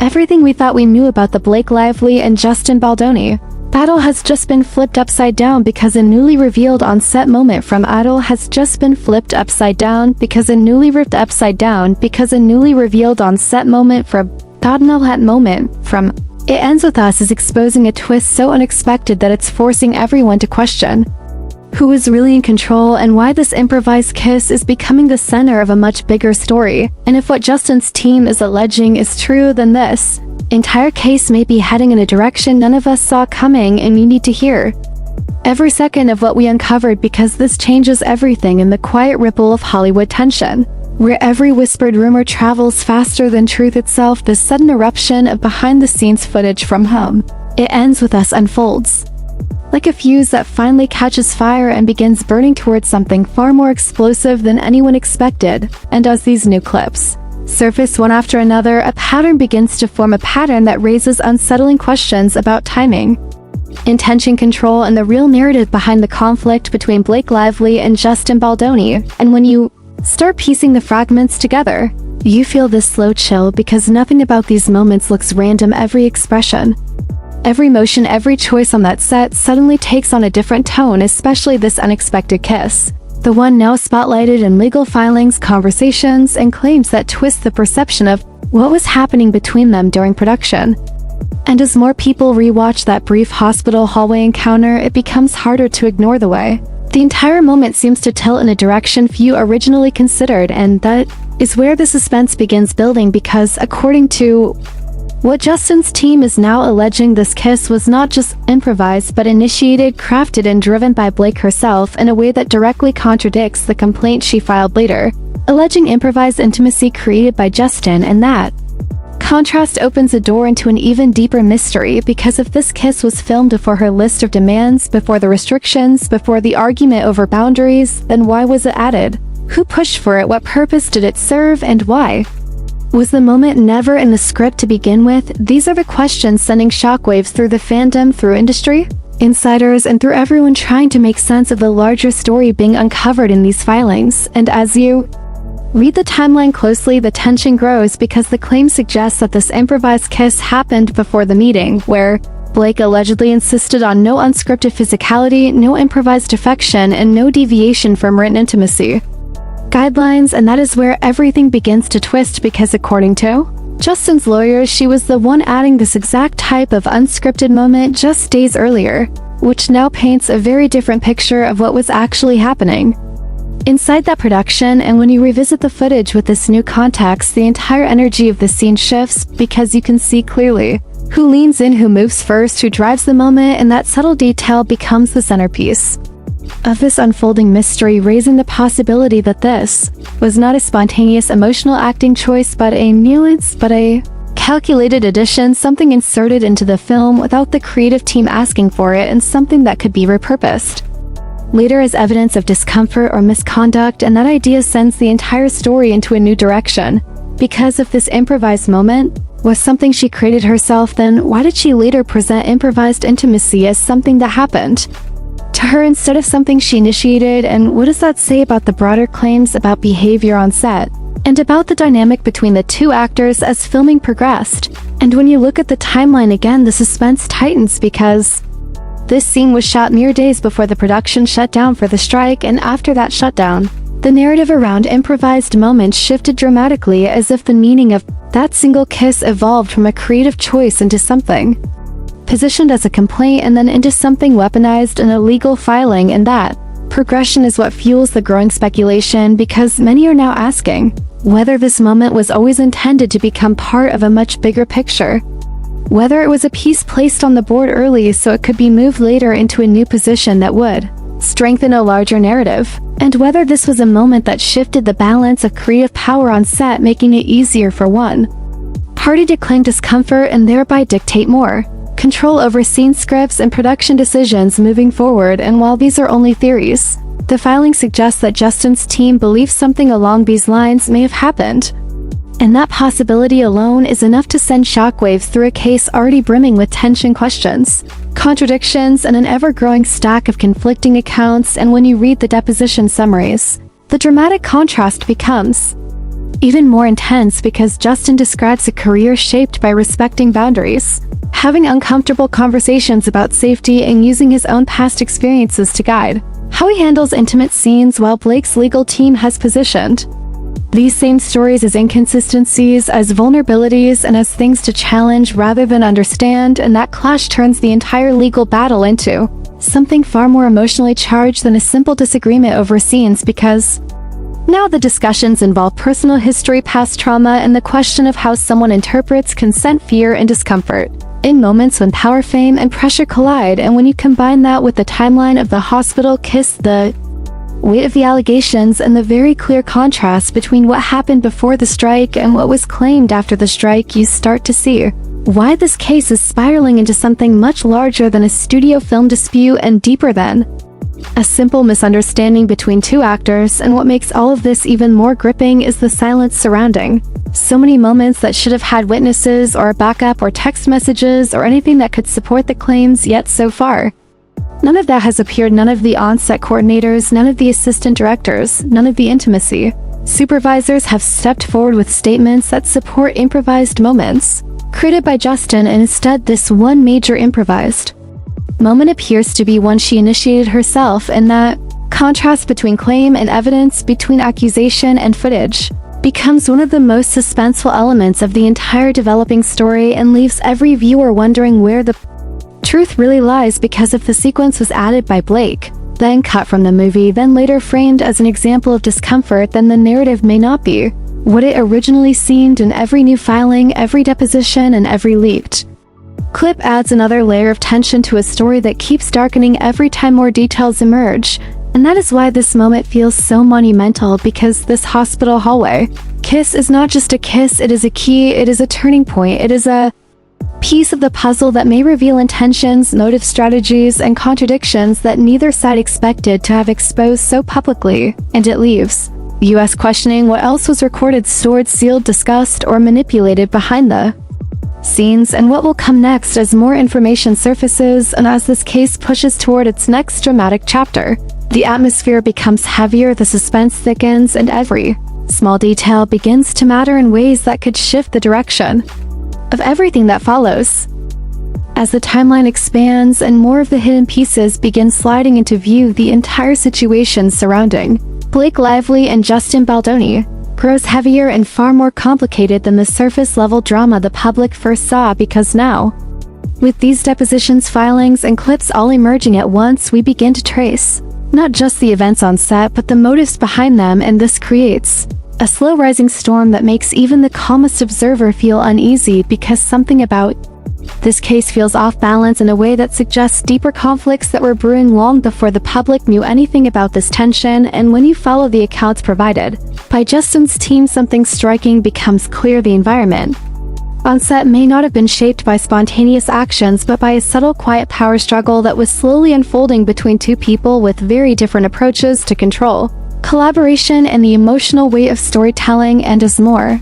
Everything we thought we knew about the Blake Lively and Justin Baldoni battle has just been flipped upside down because a newly revealed on-set moment from Idol has just been flipped upside down because a newly ripped upside down because a newly revealed on-set moment from that moment from It Ends With Us is exposing a twist so unexpected that it's forcing everyone to question who is really in control and why this improvised kiss is becoming the center of a much bigger story. And if what Justin's team is alleging is true, then this entire case may be heading in a direction none of us saw coming, and you need to hear every second of what we uncovered because this changes everything in the quiet ripple of Hollywood tension, where every whispered rumor travels faster than truth itself. This sudden eruption of behind-the-scenes footage from home, It Ends With Us unfolds like a fuse that finally catches fire and begins burning towards something far more explosive than anyone expected. And as these new clips surface one after another, a pattern begins to form, a pattern that raises unsettling questions about timing, intention, control, and the real narrative behind the conflict between Blake Lively and Justin Baldoni. And when you start piecing the fragments together, you feel this slow chill because nothing about these moments looks random. Every expression, every motion, every choice on that set suddenly takes on a different tone, especially this unexpected kiss, the one now spotlighted in legal filings, conversations, and claims that twist the perception of what was happening between them during production. And as more people rewatch that brief hospital hallway encounter, it becomes harder to ignore the way the entire moment seems to tilt in a direction few originally considered, and that is where the suspense begins building because, according to what Justin's team is now alleging, this kiss was not just improvised but initiated, crafted, and driven by Blake herself in a way that directly contradicts the complaint she filed later, alleging improvised intimacy created by Justin. And that contrast opens a door into an even deeper mystery because if this kiss was filmed before her list of demands, before the restrictions, before the argument over boundaries, then why was it added? Who pushed for it? What purpose did it serve? And why was the moment never in the script to begin with? These are the questions sending shockwaves through the fandom, through industry insiders, and through everyone trying to make sense of the larger story being uncovered in these filings. And as you read the timeline closely, the tension grows because the claim suggests that this improvised kiss happened before the meeting, where Blake allegedly insisted on no unscripted physicality, no improvised affection, and no deviation from written intimacy guidelines. And that is where everything begins to twist because, according to Justin's lawyers, she was the one adding this exact type of unscripted moment just days earlier, which now paints a very different picture of what was actually happening inside that production. And when you revisit the footage with this new context, the entire energy of the scene shifts because you can see clearly who leans in, who moves first, who drives the moment, and that subtle detail becomes the centerpiece of this unfolding mystery, raising the possibility that this was not a spontaneous emotional acting choice but a nuance, but a calculated addition, something inserted into the film without the creative team asking for it, and something that could be repurposed later as evidence of discomfort or misconduct. And that idea sends the entire story into a new direction because if this improvised moment was something she created herself, then why did she later present improvised intimacy as something that happened to her instead of something she initiated? And what does that say about the broader claims about behavior on set and about the dynamic between the two actors as filming progressed? And when you look at the timeline again, the suspense tightens because this scene was shot mere days before the production shut down for the strike, and after that shutdown, the narrative around improvised moments shifted dramatically as if the meaning of that single kiss evolved from a creative choice into something positioned as a complaint and then into something weaponized in a legal filing. And that progression is what fuels the growing speculation because many are now asking whether this moment was always intended to become part of a much bigger picture, whether it was a piece placed on the board early so it could be moved later into a new position that would strengthen a larger narrative, and whether this was a moment that shifted the balance of creative power on set, making it easier for one party to claim discomfort and thereby dictate more control over scene scripts and production decisions moving forward. And while these are only theories, the filing suggests that Justin's team believes something along these lines may have happened. And that possibility alone is enough to send shockwaves through a case already brimming with tension, questions, contradictions, and an ever-growing stack of conflicting accounts. And when you read the deposition summaries, the dramatic contrast becomes even more intense because Justin describes a career shaped by respecting boundaries, having uncomfortable conversations about safety, and using his own past experiences to guide how he handles intimate scenes, while Blake's legal team has positioned these same stories as inconsistencies, as vulnerabilities, and as things to challenge rather than understand, and that clash turns the entire legal battle into something far more emotionally charged than a simple disagreement over scenes, because now the discussions involve personal history, past trauma, and the question of how someone interprets consent, fear, and discomfort in moments when power, fame, and pressure collide. And when you combine that with the timeline of the hospital kiss, the weight of the allegations, and the very clear contrast between what happened before the strike and what was claimed after the strike, you start to see why this case is spiraling into something much larger than a studio film dispute and deeper than a simple misunderstanding between two actors. And what makes all of this even more gripping is the silence surrounding so many moments that should have had witnesses or a backup or text messages or anything that could support the claims, yet so far none of that has appeared. None of the on-set coordinators, none of the assistant directors, none of the intimacy supervisors have stepped forward with statements that support improvised moments created by Justin, and instead this one major improvised moment appears to be one she initiated herself, and that contrast between claim and evidence, between accusation and footage, becomes one of the most suspenseful elements of the entire developing story and leaves every viewer wondering where the truth really lies, because if the sequence was added by Blake, then cut from the movie, then later framed as an example of discomfort, then the narrative may not be what it originally seemed, and every new filing, every deposition, and every leaked clip adds another layer of tension to a story that keeps darkening every time more details emerge. And that is why this moment feels so monumental, because this hospital hallway kiss is not just a kiss, it is a key, it is a turning point, it is a piece of the puzzle that may reveal intentions, motive, strategies, and contradictions that neither side expected to have exposed so publicly, and it leaves the US questioning what else was recorded, stored, sealed, discussed, or manipulated behind the scenes, and what will come next as more information surfaces and as this case pushes toward its next dramatic chapter. The atmosphere becomes heavier, the suspense thickens, and every small detail begins to matter in ways that could shift the direction of everything that follows. As the timeline expands and more of the hidden pieces begin sliding into view, the entire situation surrounding Blake Lively and Justin Baldoni grows heavier and far more complicated than the surface-level drama the public first saw, because now, with these depositions, filings, and clips all emerging at once, we begin to trace not just the events on set, but the motives behind them, and this creates a slow-rising storm that makes even the calmest observer feel uneasy, because something about this case feels off-balance in a way that suggests deeper conflicts that were brewing long before the public knew anything about this tension. And when you follow the accounts provided by Justin's team, something striking becomes clear. The environment on set may not have been shaped by spontaneous actions, but by a subtle, quiet power struggle that was slowly unfolding between two people with very different approaches to control, collaboration, and the emotional weight of storytelling. And as more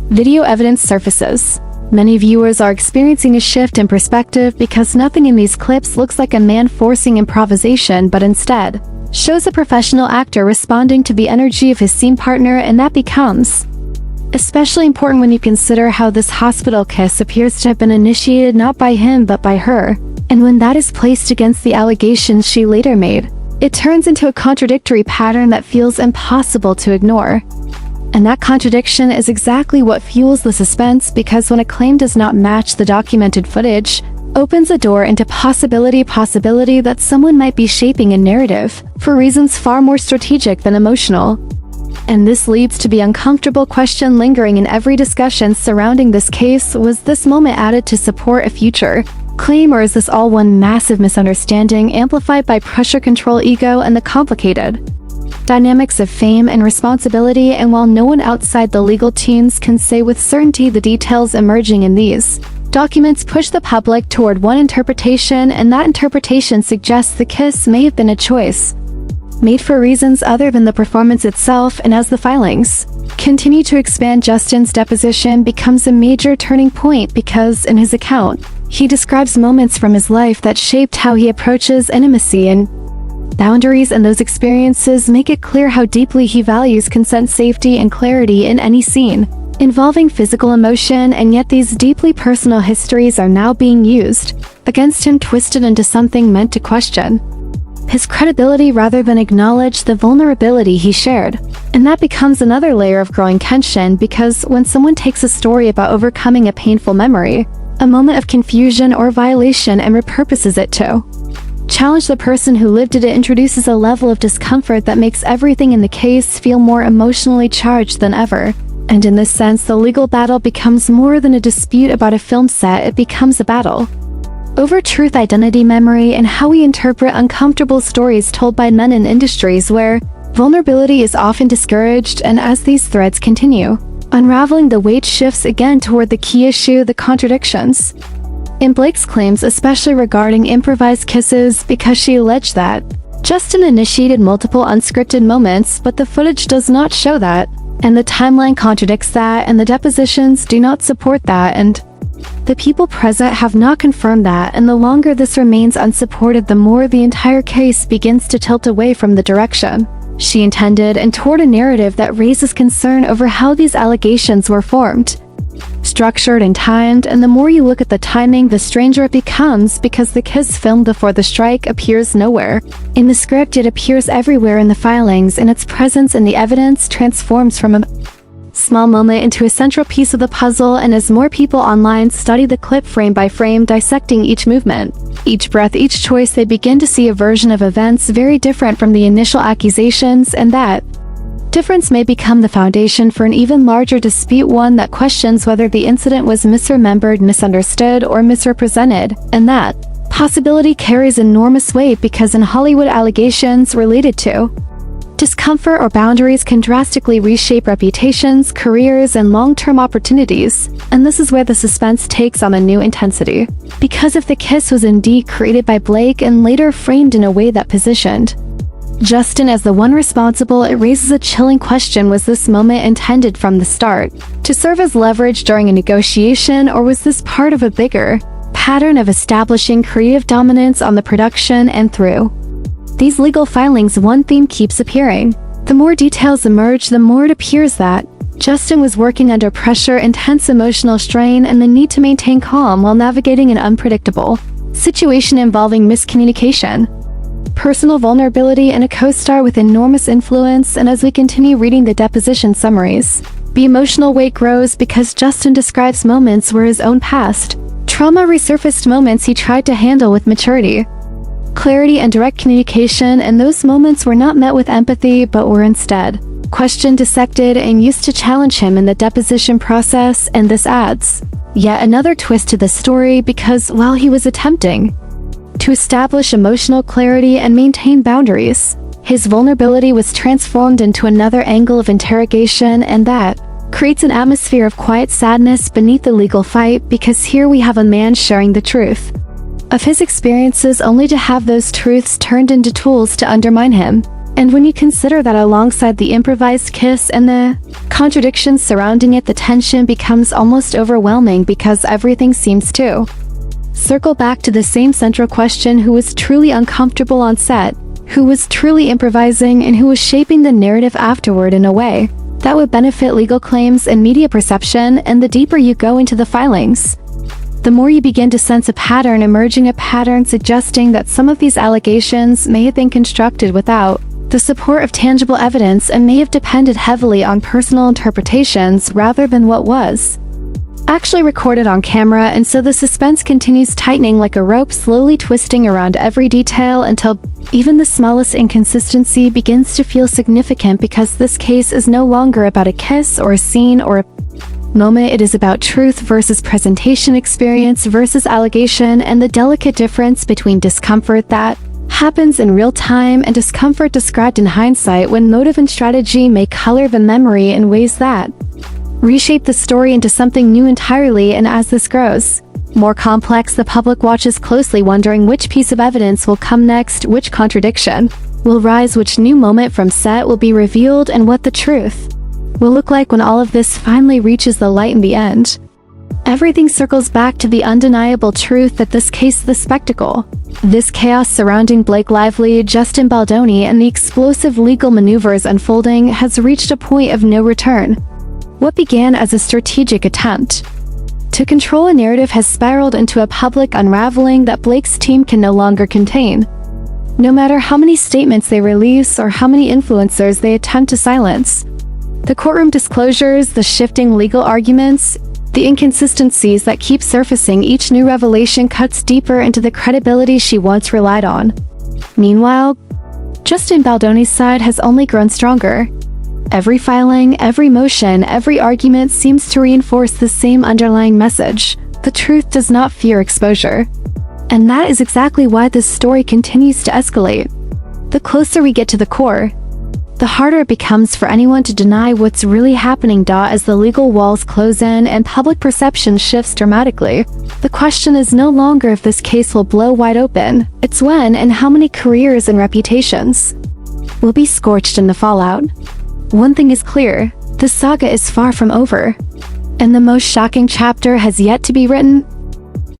video evidence surfaces, many viewers are experiencing a shift in perspective, because nothing in these clips looks like a man forcing improvisation, but instead shows a professional actor responding to the energy of his scene partner. And that becomes especially important when you consider how this hospital kiss appears to have been initiated not by him but by her. And when that is placed against the allegations she later made, it turns into a contradictory pattern that feels impossible to ignore. And that contradiction is exactly what fuels the suspense, because when a claim does not match the documented footage, opens a door into possibility that someone might be shaping a narrative for reasons far more strategic than emotional. And this leads to the uncomfortable question lingering in every discussion surrounding this case: was this moment added to support a future claim, or is this all one massive misunderstanding amplified by pressure, control, ego, and the complicated dynamics of fame and responsibility? And while no one outside the legal teams can say with certainty, the details emerging in these documents push the public toward one interpretation, and that interpretation suggests the kiss may have been a choice made for reasons other than the performance itself. And as the filings continue to expand, Justin's deposition becomes a major turning point, because in his account, he describes moments from his life that shaped how he approaches intimacy and Boundaries and those experiences make it clear how deeply he values consent, safety, and clarity in any scene involving physical emotion, and yet these deeply personal histories are now being used against him, twisted into something meant to question his credibility rather than acknowledge the vulnerability he shared. And that becomes another layer of growing tension, because when someone takes a story about overcoming a painful memory, a moment of confusion or violation, and repurposes it to challenge the person who lived it, it introduces a level of discomfort that makes everything in the case feel more emotionally charged than ever. And in this sense, the legal battle becomes more than a dispute about a film set, it becomes a battle over truth, identity, memory, and how we interpret uncomfortable stories told by men in industries where vulnerability is often discouraged. And as these threads continue unraveling, the weight shifts again toward the key issue, the contradictions in Blake's claims, especially regarding improvised kisses, because she alleged that Justin initiated multiple unscripted moments, but the footage does not show that, and the timeline contradicts that, and the depositions do not support that, and the people present have not confirmed that. And the longer this remains unsupported, the more the entire case begins to tilt away from the direction she intended and toward a narrative that raises concern over how these allegations were formed, structured, and timed. And the more you look at the timing, the stranger it becomes, because the kiss filmed before the strike appears nowhere in the script, it appears everywhere in the filings, and its presence in the evidence transforms from a small moment into a central piece of the puzzle. And as more people online study the clip frame by frame, dissecting each movement, each breath, each choice, they begin to see a version of events very different from the initial accusations, and that difference may become the foundation for an even larger dispute, one that questions whether the incident was misremembered, misunderstood, or misrepresented. And that possibility carries enormous weight, because in Hollywood, allegations related to discomfort or boundaries can drastically reshape reputations, careers, and long-term opportunities. And this is where the suspense takes on a new intensity, because if the kiss was indeed created by Blake and later framed in a way that positioned Justin as the one responsible, it raises a chilling question: was this moment intended from the start to serve as leverage during a negotiation, or was this part of a bigger pattern of establishing creative dominance on the production? And through these legal filings, one theme keeps appearing. The more details emerge, the more it appears that Justin was working under pressure, intense emotional strain, and the need to maintain calm while navigating an unpredictable situation involving miscommunication, personal vulnerability, and a co-star with enormous influence. And as we continue reading the deposition summaries, the emotional weight grows, because Justin describes moments where his own past trauma resurfaced, moments he tried to handle with maturity, clarity, and direct communication, and those moments were not met with empathy, but were instead questioned, dissected, and used to challenge him in the deposition process. And this adds yet another twist to the story, because while he was attempting to establish emotional clarity and maintain boundaries, his vulnerability was transformed into another angle of interrogation, and that creates an atmosphere of quiet sadness beneath the legal fight, because here we have a man sharing the truth of his experiences, only to have those truths turned into tools to undermine him. And when you consider that alongside the improvised kiss and the contradictions surrounding it, the tension becomes almost overwhelming, because everything seems to circle back to the same central question: who was truly uncomfortable on set, who was truly improvising, and who was shaping the narrative afterward in a way that would benefit legal claims and media perception. And the deeper you go into the filings, the more you begin to sense a pattern emerging, a pattern suggesting that some of these allegations may have been constructed without the support of tangible evidence, and may have depended heavily on personal interpretations rather than what was actually recorded on camera. And so the suspense continues tightening like a rope, slowly twisting around every detail until even the smallest inconsistency begins to feel significant, because this case is no longer about a kiss or a scene or a moment. It is about truth versus presentation, experience versus allegation, and the delicate difference between discomfort that happens in real time and discomfort described in hindsight, when motive and strategy may color the memory in ways that reshape the story into something new entirely. And as this grows more complex, the public watches closely, wondering which piece of evidence will come next, which contradiction will rise, which new moment from set will be revealed, and what the truth will look like when all of this finally reaches the light in the end. Everything circles back to the undeniable truth that this case is the spectacle. This chaos surrounding Blake Lively, Justin Baldoni, and the explosive legal maneuvers unfolding has reached a point of no return. What began as a strategic attempt to control a narrative has spiraled into a public unraveling that Blake's team can no longer contain. No matter how many statements they release or how many influencers they attempt to silence, the courtroom disclosures, the shifting legal arguments, the inconsistencies that keep surfacing, each new revelation cuts deeper into the credibility she once relied on. Meanwhile, Justin Baldoni's side has only grown stronger. Every filing, every motion, every argument seems to reinforce the same underlying message: the truth does not fear exposure. And that is exactly why this story continues to escalate. The closer we get to the core, the harder it becomes for anyone to deny what's really happening. As the legal walls close in and public perception shifts dramatically, the question is no longer if this case will blow wide open, it's when and how many careers and reputations will be scorched in the fallout. One thing is clear, this saga is far from over, and the most shocking chapter has yet to be written.